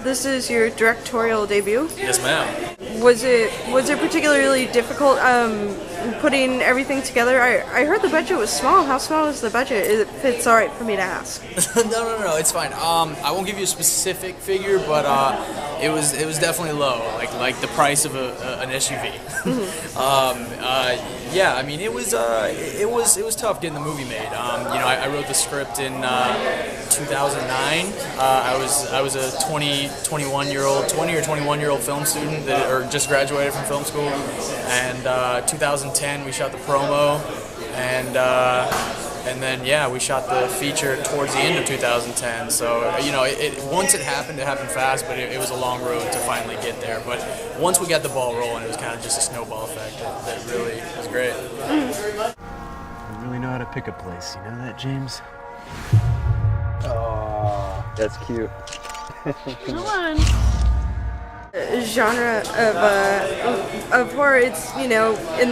this is your directorial debut. Yes, ma'am. Was it particularly difficult putting everything together? I heard the budget was small. How small is the budget? If it's all right for me to ask. No, it's fine. I won't give you a specific figure, but it was definitely low, like the price of an SUV. Yeah, I mean it was tough getting the movie made. I wrote the script in 2009. I was a 20 or 21 year old film student or just graduated from film school, and 2010 we shot the promo, and then we shot the feature towards the end of 2010. So once it happened fast, but it was a long road to finally get there. But once we got the ball rolling, it was kind of just a snowball effect that really was great. You really know how to pick a place, you know that, James? Oh, that's cute. Come on. Genre of horror, it's in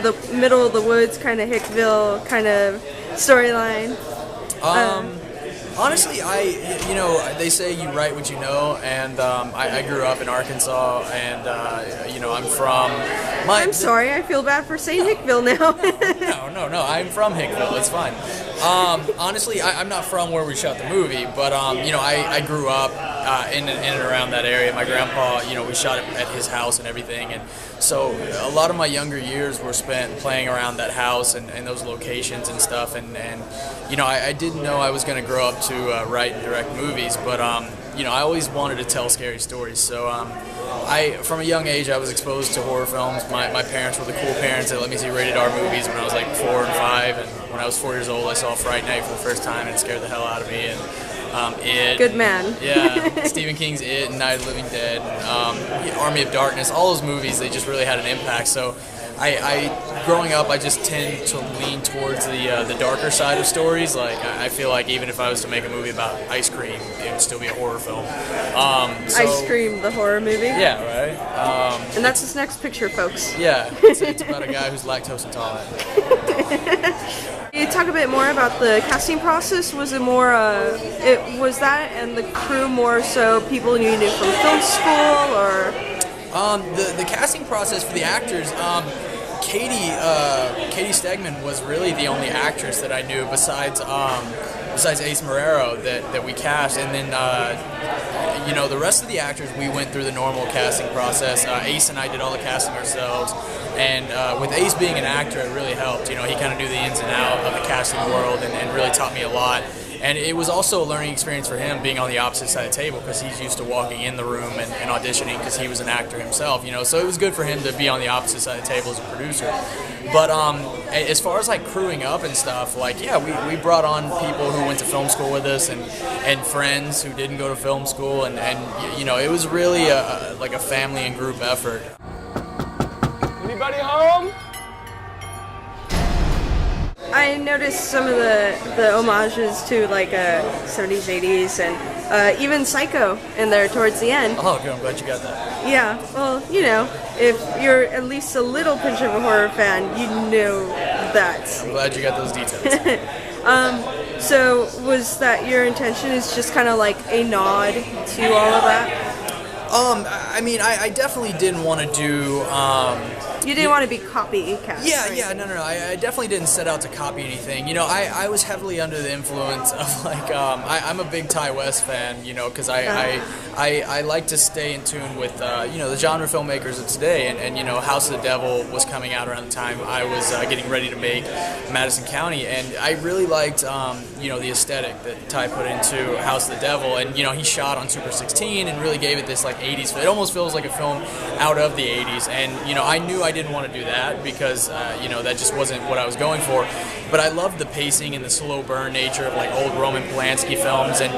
the middle of the woods, kind of Hickville kind of storyline. Honestly, they say you write what you know, and I grew up in Arkansas, and I'm from. I'm sorry, I feel bad for saying Hickville now. No, I'm from Hickville. It's fine. Honestly, I'm not from where we shot the movie, but I grew up in and around that area. My grandpa, we shot it at his house and everything, and so a lot of my younger years were spent playing around that house and those locations and stuff, and I didn't know I was going to grow up to write and direct movies, but I always wanted to tell scary stories. So from a young age, I was exposed to horror films. My parents were the cool parents that let me see rated R movies when I was like 4 and 5, and when I was 4 years old, I saw Fright Night for the first time, and it scared the hell out of me. And It. Good man. Yeah, Stephen King's It, and Night of the Living Dead, Army of Darkness, all those movies, they just really had an impact. So growing up, I just tend to lean towards the darker side of stories. Like, I feel like even if I was to make a movie about ice cream, it would still be a horror film. Ice Cream, the horror movie? Yeah, right? And that's his next picture, folks. Yeah, it's about a guy who's lactose intolerant. Can you talk a bit more about the casting process? Was it more, was that and the crew more so people you knew from film school, or? The casting process for the actors, Katie Stegman was really the only actress that I knew besides Ace Marrero that we cast, and then the rest of the actors we went through the normal casting process. Ace and I did all the casting ourselves, and with Ace being an actor, it really helped. He kind of knew the ins and outs of the casting world and really taught me a lot. And it was also a learning experience for him being on the opposite side of the table, because he's used to walking in the room and auditioning, because he was an actor himself, So it was good for him to be on the opposite side of the table as a producer. But as far as like crewing up and stuff, we brought on people who went to film school with us and friends who didn't go to film school, and it was really a family and group effort. Anybody home? I noticed some of the homages to 70s, 80s, and even Psycho in there towards the end. Oh, good. I'm glad you got that. Yeah, well, if you're at least a little pinch of a horror fan, you know that. I'm glad you got those details. So was that your intention, is just kind of like a nod to all of that? I definitely didn't want to do... You didn't want to be copycat. Yeah, no. I definitely didn't set out to copy anything. I was heavily under the influence of I'm a big Ty West fan, because I like to stay in tune with the genre filmmakers of today, and House of the Devil was coming out around the time I was getting ready to make Madison County, and I really liked the aesthetic that Ty put into House of the Devil, and he shot on Super 16 and really gave it this 80s. It almost feels like a film out of the 80s, and I knew I didn't want to do that because that just wasn't what I was going for. But I loved the pacing and the slow burn nature of old Roman Polanski films, and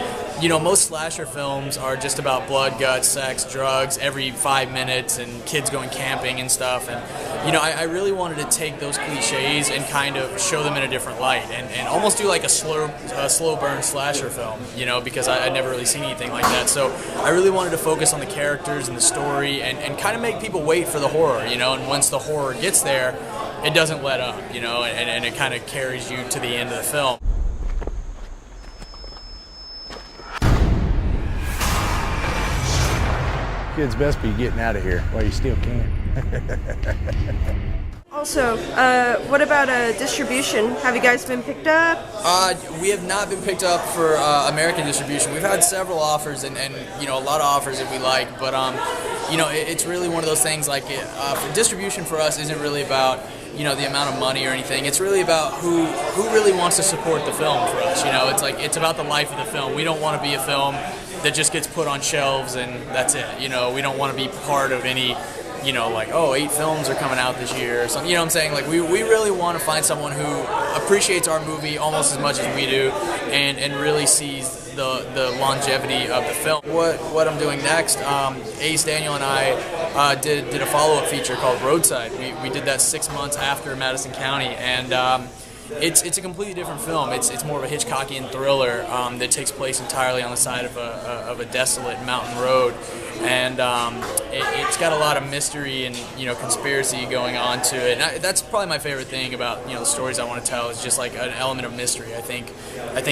most slasher films are just about blood, guts, sex, drugs every 5 minutes, and kids going camping and stuff. And I really wanted to take those cliches and kind of show them in a different light, and almost do a slow burn slasher film, because I'd never really seen anything like that. So I really wanted to focus on the characters and the story, and kind of make people wait for the horror, and once the horror gets there, it doesn't let up, and it kind of carries you to the end of the film. kids best be getting out of here while you still can. Also, what about distribution? Have you guys been picked up? We have not been picked up for American distribution. We've had several offers and you know, a lot of offers that we like, but you know, it's really one of those things like for distribution for us isn't really about, you know, the amount of money or anything. It's really about who really wants to support the film for us. You know, it's about the life of the film. We don't want to be a film that just gets put on shelves and that's it. You know, we don't want to be part of any, you know, like, oh, 8 films are coming out this year or something. You know what I'm saying? Like, we really want to find someone who appreciates our movie almost as much as we do and really sees the longevity of the film. What I'm doing next, Ace, Daniel, and I did a follow-up feature called Roadside. We did that 6 months after Madison County, and it's a completely different film. It's more of a Hitchcockian thriller that takes place entirely on the side of a desolate mountain road, and it's got a lot of mystery and, you know, conspiracy going on to it. And that's probably my favorite thing about, you know, the stories I want to tell is just like an element of mystery. I think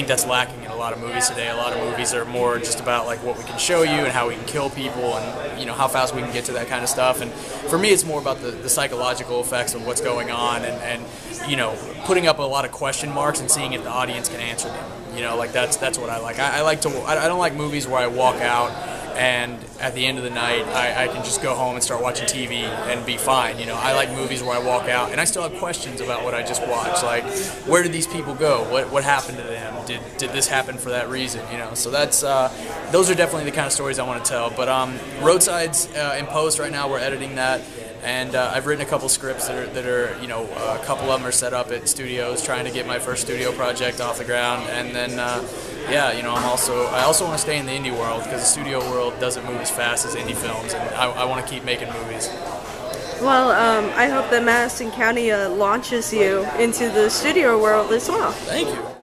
that's lacking in a lot of movies today. A lot of movies are more just about like what we can show you and how we can kill people and, you know, how fast we can get to that kind of stuff. And for me, it's more about the psychological effects of what's going on and you know, putting up a lot of question marks and seeing if the audience can answer them. You know, like that's what I like. I don't like movies where I walk out and at the end of the night I can just go home and start watching TV and be fine. You know, I like movies where I walk out and I still have questions about what I just watched. Like, where did these people go? What happened to them? Did this happen for that reason? You know, so that's those are definitely the kind of stories I want to tell. But Roadside's in post right now. We're editing that. And I've written a couple scripts that are, you know, a couple of them are set up at studios, trying to get my first studio project off the ground. And then, yeah, you know, I also want to stay in the indie world because the studio world doesn't move as fast as indie films, and I want to keep making movies. Well, I hope that Madison County launches you into the studio world as well. Thank you.